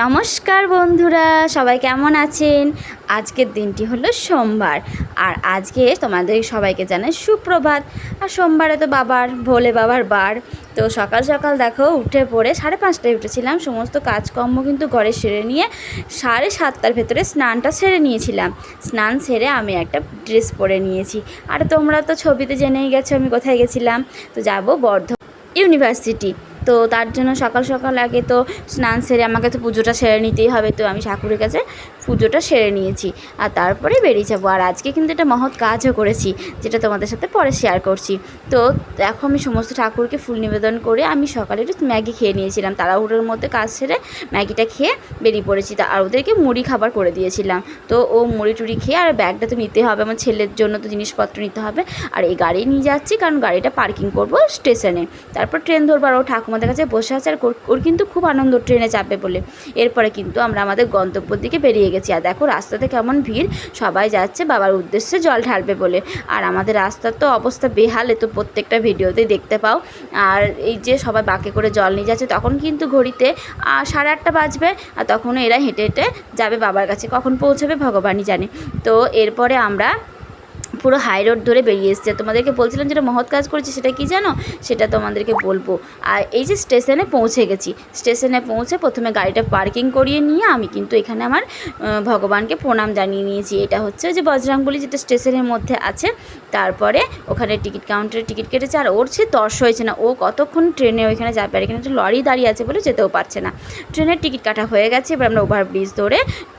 নমস্কার বন্ধুরা, সবাই কেমন আছেন? আজকের দিনটি হলো সোমবার, আর আজকে তোমাদের সবাইকে জানাই সুপ্রভাত। আর সোমবারে তো ভোলে বাবার বার। তো সকাল সকাল দেখো উঠে পড়ে 5:30টায় উঠেছিলাম, সমস্ত কাজকর্ম কিন্তু ঘরে সেরে নিয়ে 7:30টার ভেতরে স্নানটা সেরে নিয়েছিলাম। স্নান সেরে আমি একটা ড্রেস পরে নিয়েছি। আর তোমরা তো ছবিতে জেনেই গেছো আমি কোথায় গেছিলাম। তো যাব ইউনিভার্সিটি। তো তার জন্য সকাল সকাল আগে তো স্নান সেরে আমাকে তো পুজোটা সেরে নিতেই হবে। তো আমি ঠাকুরের কাছে পুজোটা সেরে নিয়েছি, আর তারপরে বেরিয়ে যাবো। আর আজকে কিন্তু একটা মহৎ কাজও করেছি, যেটা তোমাদের সাথে পরে শেয়ার করছি। তো দেখো আমি সমস্ত ঠাকুরকে ফুল নিবেদন করে আমি সকালে একটু ম্যাগি খেয়ে নিয়েছিলাম। তাড়াহুড়োর মধ্যে কাজ সেরে ম্যাগিটা খেয়ে বেরিয়ে পড়েছি। আর ওদেরকে মুড়ি খাবার করে দিয়েছিলাম। তো ও মুড়ি টুড়ি খেয়ে, আর ব্যাগটা তো নিতে হবে, আমার ছেলের জন্য তো জিনিসপত্র নিতে হবে। আর এই গাড়ি নিয়ে যাচ্ছি, কারণ গাড়িটা পার্কিং করবো স্টেশনে। তারপর ট্রেন ধরবো। আর ও ঠাকুমাদের কাছে বসে আছে, আর ওর কিন্তু খুব আনন্দ ট্রেনে চাপবে বলে। এরপরে কিন্তু আমরা আমাদের গন্তব্যের দিকে বেরিয়ে গেছি। আর দেখো রাস্তাতে কেমন ভিড়, সবাই যাচ্ছে বাবার উদ্দেশ্যে জল ঢালবে বলে। আর আমাদের রাস্তার তো অবস্থা বেহালে, তো প্রত্যেকটা ভিডিওতেই দেখতে পাও। আর এই যে সবাই বাঁকে করে জল নিয়ে যাচ্ছে, তখন কিন্তু ঘড়িতে 8:30 বাজবে। আর তখনও এরা হেঁটে হেঁটে যাবে বাবার কাছে, কখন পৌঁছাবে ভগবানই জানে। তো এরপরে আমরা পুরো হাই রোড ধরে বেরিয়ে এসছে। তোমাদেরকে বলছিলাম যেটা মহৎ কাজ করেছি, সেটা কি জানো? সেটা তোমাদেরকে বলবো। আর এই যে স্টেশনে পৌঁছে গেছি, স্টেশনে পৌঁছে প্রথমে গাড়িটা পার্কিং করিয়ে নিয়ে আমি কিন্তু এখানে আমার ভগবানকে প্রণাম জানিয়ে নিয়েছি। এটা হচ্ছে যে বজরংবলী, যেটা স্টেশনের মধ্যে আছে। তারপরে ওখানে টিকিট কাউন্টারে টিকিট কেটেছে। আর ওর সে তর্স হয়েছে না, ও কতক্ষণ ট্রেনে ওইখানে যাবে। আর এখানে একটা লরি দাঁড়িয়ে আছে বলে যেতেও পারছে না। ট্রেনের টিকিট কাটা হয়ে গেছে। এবার আমরা ওভারব্রিজ ধরে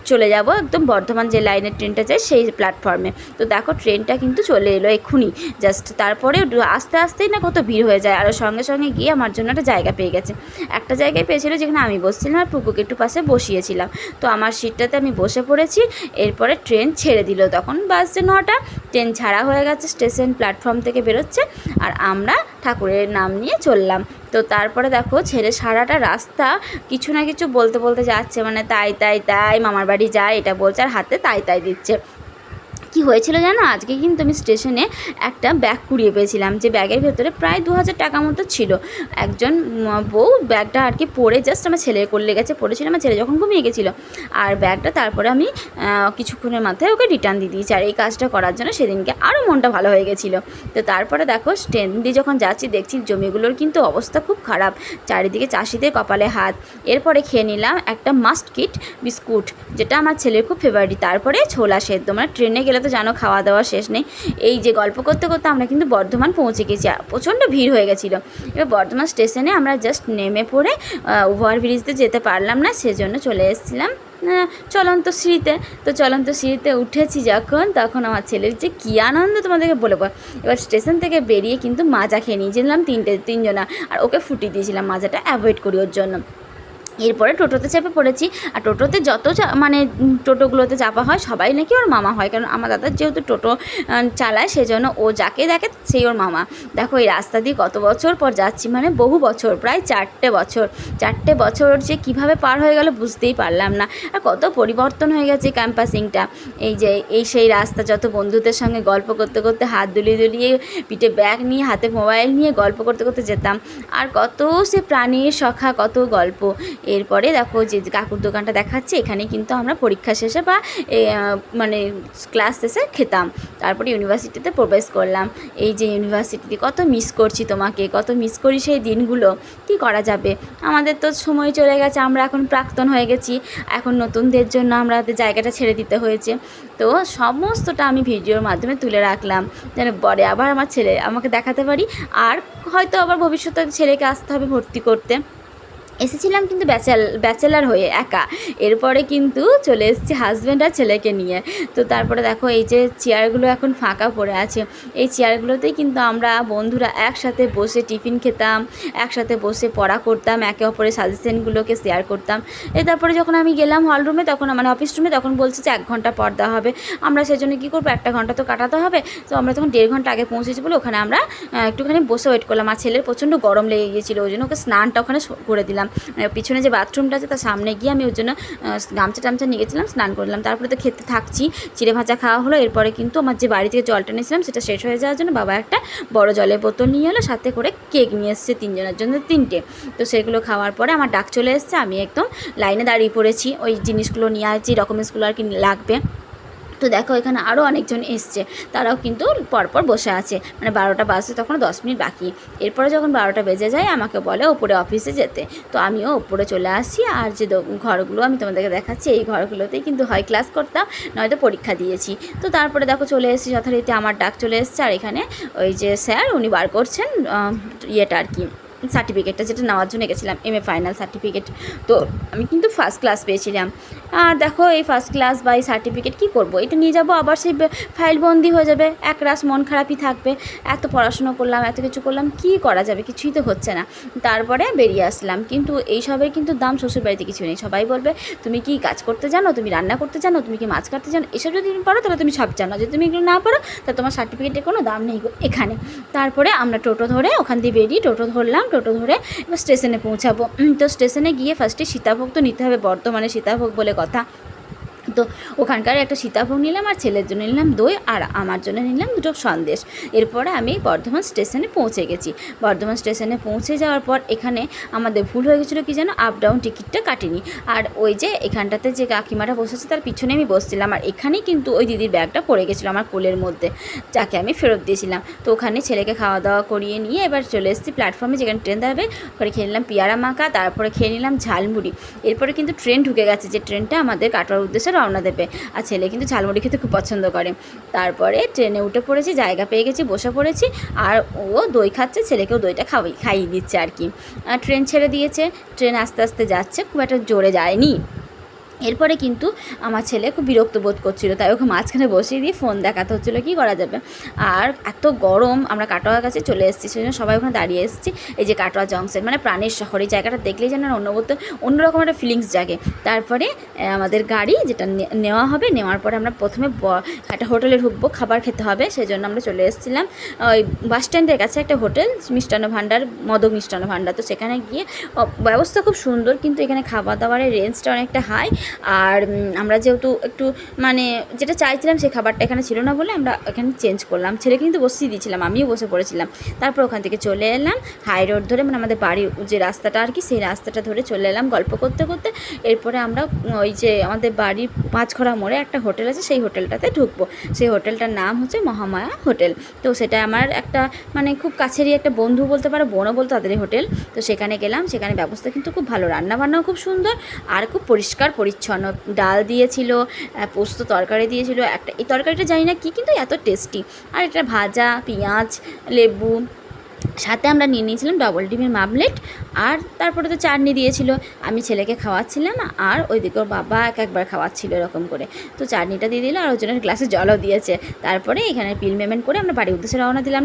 চলে যাব একদম বর্ধমান যে লাইনের ট্রেনটা যায় সেই প্ল্যাটফর্মে। তো দেখো ট্রেনটা কিন্তু চলে এলো এক্ষুনি জাস্ট। তারপরে আস্তে আস্তেই না কত ভিড় হয়ে যায়। আর সঙ্গে সঙ্গে গিয়ে আমার জন্য একটা জায়গা পেয়ে গেছে। একটা জায়গায় পেয়েছিল যেখানে আমি বসছিলাম, আর পুকুকে একটু পাশে বসিয়েছিলাম। তো আমার সিটটাতে আমি বসে পড়েছি। এরপরে ট্রেন ছেড়ে দিল, তখন বাজছে 9টা। ট্রেন ছাড়া হয়ে গেছে, স্টেশন প্ল্যাটফর্ম থেকে বেরোচ্ছে। আর আমরা ঠাকুরের নাম নিয়ে চললাম। তো তারপরে দেখো ছেলে সারাটা রাস্তা কিছু না কিছু বলতে বলতে যাচ্ছে, মানে তাই তাই তাই মামার বাড়ি যায় এটা বলছে, আর হাতে তাই তাই দিচ্ছে। কি হয়েছিল জানো, আজকে কিন্তু আমি স্টেশনে একটা ব্যাগ কুড়িয়ে পেয়েছিলাম, যে ব্যাগের ভেতরে প্রায় 2000 টাকা মতো ছিল। একজন বউ ব্যাগটা আর কি পরে জাস্ট আমার ছেলের কোলে গেছে, পড়েছিল আমার ছেলে যখন ঘুমিয়ে গেছিলো। আর ব্যাগটা তারপরে আমি কিছুক্ষণের মাথায় ওকে রিটার্ন দিয়ে দিয়েছি। আর এই কাজটা করার জন্য সেদিনকে আরও মনটা ভালো হয়ে গেছিলো। তো তারপরে দেখো ট্রেন দিয়ে যখন যাচ্ছি দেখছি জমিগুলোর কিন্তু অবস্থা খুব খারাপ, চারিদিকে চাষিদের কপালে হাত। এরপরে খেয়ে নিলাম একটা মাস্ট কিট বিস্কুট, যেটা আমার ছেলের খুব ফেভারিট। তারপরে ছোলা সেদ্ধ। মানে ট্রেনে গেলে তো জানো খাওয়া দাওয়া শেষ নেই। এই যে গল্প করতে করতে আমরা কিন্তু বর্ধমান পৌঁছে গেছি। প্রচণ্ড ভিড় হয়ে গেছিলো। এবার বর্ধমান স্টেশনে আমরা জাস্ট নেমে পড়ে ওভারব্রিজতে যেতে পারলাম না, সেজন্য চলে এসেছিলাম চলন্ত সিঁড়িতে। তো চলন্ত সিঁড়িতে উঠেছি যখন, তখন আমার ছেলের যে কী আনন্দ তোমাদেরকে বলবো। এবার স্টেশন থেকে বেরিয়ে কিন্তু মাজা খেয়ে নিয়েছিলাম তিনজনা। আর ওকে ফুটিয়ে দিয়েছিলাম, মাজাটা অ্যাভয়েড করি ওর জন্য। এরপরে টোটোতে চেপে পড়েছি। আর টোটোতে যত মানে টোটোগুলোতে চাপা হয় সবাই নাকি ওর মামা হয়, কারণ আমার দাদা যেহেতু টোটো চালায়, সেজন্য ও যাকে দেখে সেই ওর মামা। দেখো এই রাস্তা দিয়ে কত বছর পর যাচ্ছি, মানে বহু বছর, প্রায় 4টে বছর যে কিভাবে পার হয়ে গেল বুঝতেই পারলাম না। আর কত পরিবর্তন হয়ে গেছে ক্যাম্পাসিংটা। এই সেই রাস্তা, যত বন্ধুদের সঙ্গে গল্প করতে করতে হাত দুলিয়ে পিঠে ব্যাগ নিয়ে হাতে মোবাইল নিয়ে গল্প করতে করতে যেতাম। আর কত সে প্রাণীর সখা, কত গল্প। এরপরে দেখো যে কাকুর দোকানটা দেখাচ্ছে, এখানে কিন্তু আমরা পরীক্ষা শেষে বা মানে ক্লাস শেষে খেতাম। তারপরে ইউনিভার্সিটিতে প্রবেশ করলাম। এই যে ইউনিভার্সিটিতে কত মিস করছি তোমাকে, কত মিস করি সেই দিনগুলো। কি করা যাবে, আমাদের তো সময় চলে গেছে, আমরা এখন প্রাক্তন হয়ে গেছি। এখন নতুনদের জন্য আমাদের জায়গাটা ছেড়ে দিতে হয়েছে। তো সমস্তটা আমি ভিডিওর মাধ্যমে তুলে রাখলাম, যেন পরে আবার আমার ছেলে আমাকে দেখাতে পারি। আর হয়তো আবার ভবিষ্যতে ছেলেকে আসতে হবে ভর্তি করতে। এসেছিলাম কিন্তু ব্যাচেলার হয়ে একা। এরপরে কিন্তু চলে এসেছি হাজব্যান্ড আর ছেলেকে নিয়ে। তো তারপরে দেখো এই যে চেয়ারগুলো এখন ফাঁকা পড়ে আছে, এই চেয়ারগুলোতেই কিন্তু আমরা বন্ধুরা একসাথে বসে টিফিন খেতাম, একসাথে বসে পড়া করতাম, একে অপরের সাজেশনগুলোকে শেয়ার করতাম। তারপরে যখন আমি গেলাম হলরুমে, তখন মানে অফিস রুমে, তখন বলছে যে 1 ঘন্টা পর দেওয়া হবে। আমরা সেজন্য কী করবো, 1 ঘন্টা তো কাটাতে হবে। তো আমরা তখন 1.5 ঘন্টা আগে পৌঁছেছি বলে ওখানে আমরা একটুখানি বসে ওয়েট করলাম। আর ছেলের প্রচণ্ড গরম লেগে গিয়েছিলো, ওই জন্য ওকে স্নানটা ওখানে করে দিলাম। গেছিলাম, মানে পিছনে যে বাথরুমটা আছে তার সামনে গিয়ে আমি ওর জন্য গামছা টামছা নিয়ে গেছিলাম, স্নান করলাম। তারপরে তো খেতে থাকছি, চিড়ে ভাজা খাওয়া হলো। এরপরে কিন্তু আমার যে বাড়ি থেকে জলটা নিয়েছিলাম সেটা শেষ হয়ে যাওয়ার জন্য বাবা একটা বড় জলের বোতল নিয়ে এলো, সাথে করে কেক নিয়ে এসছে 3 জনের জন্য 3টে। তো সেগুলো খাওয়ার পরে আমার ডাক চলে এসছে, আমি একদম লাইনে দাঁড়িয়ে পড়েছি ওই জিনিসগুলো নিয়ে, যে ডকুমেন্টসগুলো আর কি লাগবে। তো দেখো এখানে আরও অনেকজন এসছে, তারাও কিন্তু পরপর বসে আছে, মানে 12টা বাজতে তখন 10 মিনিট বাকি। এরপরে যখন 12টা বেজে যায় আমাকে বলে ওপরে অফিসে যেতে, তো আমিও ওপরে চলে আসি। আর যে ঘরগুলো আমি তোমাদেরকে দেখাচ্ছি এই ঘরগুলোতেই কিন্তু হয় ক্লাস করতাম, নয়তো পরীক্ষা দিয়েছি। তো তারপরে দেখো চলে এসেছি যথারীতি, আমার ডাক চলে এসছে। আর এখানে ওই যে স্যার উনি বার করছেন ইয়েটা আর কি, সার্টিফিকেটটা যেটা নেওয়ার জন্য গেছিলাম, MA ফাইনাল সার্টিফিকেট। তো আমি কিন্তু ফার্স্ট ক্লাস পেয়েছিলাম। আর দেখো এই ফার্স্ট ক্লাস বা এই সার্টিফিকেট কী করবো, এটা নিয়ে যাবো আবার সেই ফাইল বন্দি হয়ে যাবে, এক রাস মন খারাপই থাকবে। এত পড়াশুনো করলাম, এত কিছু করলাম, কী করা যাবে, কিছুই তো হচ্ছে না। তারপরে বেরিয়ে আসলাম। কিন্তু এইসবের কিন্তু দাম শ্বশুরবাড়িতে কিছু নেই। সবাই বলবে তুমি কি কাজ করতে জানো, তুমি রান্না করতে জানো, তুমি কি মাছ কাটতে জানো, এসব যদি তুমি পারো তাহলে তুমি সব জানো, যদি তুমি এগুলো না পারো তাহলে তোমার সার্টিফিকেটের কোনো দাম নেই এখানে। তারপরে আমরা টোটো ধরে ওখান দিয়ে বেরিয়ে টোটো ধরলাম, টোটো ধরে এবার স্টেশনে পৌঁছাবো। তো স্টেশনে গিয়ে ফার্স্টে সীতাভোগ তো নিতে হবে, বর্তমানে সীতাভোগ বলে কথা। তো ওখানকার একটা সীতাভোগ নিলাম, আর ছেলের জন্য নিলাম দই, আর আমার জন্য নিলাম 2টো সন্দেশ। এরপরে আমি বর্ধমান স্টেশনে পৌঁছে গেছি। বর্ধমান স্টেশনে পৌঁছে যাওয়ার পর এখানে আমাদের ভুল হয়ে গেছিলো কি যেন, আপ ডাউন টিকিটটা কাটিনি। আর ওই যে এখানটাতে যে কাকিমাটা বসেছে তার পিছনে আমি বসছিলাম, আর এখানেই কিন্তু ওই দিদির ব্যাগটা পড়ে গেছিলো আমার কোলের মধ্যে, যাকে আমি ফেরত দিয়েছিলাম। তো ওখানে ছেলেকে খাওয়া দাওয়া করিয়ে নিয়ে এবার চলে এসেছি প্ল্যাটফর্মে, যেখানে ট্রেন দাঁড়াবে। ওখানে খেয়ে নিলাম পিয়ারা মাখা, তারপরে খেয়ে নিলাম ঝালমুড়ি। এরপরে কিন্তু ট্রেন ঢুকে গেছে, যে ট্রেনটা আমাদের কাটোয়ার উদ্দেশ্যে রওনা দেবে। আর ছেলে কিন্তু ঝালমুড়ি খেতে খুব পছন্দ করে। তারপরে ট্রেনে উঠে পড়েছি, জায়গা পেয়ে গেছি, বসে পড়েছি। আর ও দই খাচ্ছে, ছেলেকেও দইটা খাইয়ে দিচ্ছে আর কি। আর ট্রেন ছেড়ে দিয়েছে, ট্রেন আস্তে আস্তে যাচ্ছে, খুব একটা জোরে যায়নি। এরপরে কিন্তু আমার ছেলে খুব বিরক্ত বোধ করছিলো, তাই ওকে মাঝখানে বসিয়ে দিয়ে ফোন দেখাতে হচ্ছিলো, কী করা যাবে। আর এত গরম, আমরা কাটোয়ার কাছে চলে এসেছি, সেই জন্য সবাই ওখানে দাঁড়িয়ে এসেছি। এই যে কাটোয়া জংশন, মানে প্রাণের শহর, এই জায়গাটা দেখলেই যেন অন্যরকম একটা ফিলিংস জাগে। তারপরে আমাদের গাড়ি যেটা নেওয়া হবে, নেওয়ার পরে আমরা প্রথমে একটা হোটেলে ঢুকবো, খাবার খেতে হবে, সেই জন্য আমরা চলে এসেছিলাম ওই বাস স্ট্যান্ডের কাছে একটা হোটেল, মিষ্টান্ন ভাণ্ডার, মদক মিষ্টান্ন ভাণ্ডার। তো সেখানে গিয়ে ব্যবস্থা খুব সুন্দর, কিন্তু এখানে খাবার দাবারের রেঞ্জটা অনেকটা হাই। আর আমরা যেহেতু একটু মানে যেটা চাইছিলাম সেই খাবারটা এখানে ছিল না বলে আমরা এখানে চেঞ্জ করলাম। ছেলে কিন্তু বসিয়ে দিয়েছিলাম, আমিও বসে পড়েছিলাম। তারপর ওখান থেকে চলে এলাম হাই রোড ধরে, মানে আমাদের বাড়ির যে রাস্তাটা আর কি, সেই রাস্তাটা ধরে চলে এলাম গল্প করতে করতে। এরপরে আমরা ওই যে আমাদের বাড়ির পাঁচঘড়া মোড়ে একটা হোটেল আছে, সেই হোটেলটাতে ঢুকবো। সেই হোটেলটার নাম হচ্ছে মহামায়া হোটেল। তো সেটা আমার একটা মানে খুব কাছেরই একটা বন্ধু বলতে পারো, বোনও বলতে, তাদেরই হোটেল। তো সেখানে গেলাম, সেখানে ব্যবস্থা কিন্তু খুব ভালো, রান্নাবান্নাও খুব সুন্দর আর খুব পরিষ্কার পরিচ্ছন্ন। ডাল দিয়েছিল, পোস্ত তরকারি দিয়েছিল একটা, এই তরকারিটা জানি না কি, কিন্তু এত টেস্টি। আর এটা ভাজা, পেঁয়াজ, লেবু, সাথে আমরা নিয়ে নিয়েছিলাম ডবল ডিমের মামলেট। আর তারপরে তো চাটনি দিয়েছিল, আমি ছেলেকে খাওয়াচ্ছিলাম, আর ওইদিকে ওর বাবা একবার খাওয়াচ্ছিল এরকম করে। তো চাটনিটা দিয়ে দিল, আর ওর জন্য গ্লাসে জলও দিয়েছে। তারপরে এখানে বিল পেমেন্ট করে আমরা বাড়ির উদ্দেশ্যে রওনা দিলাম।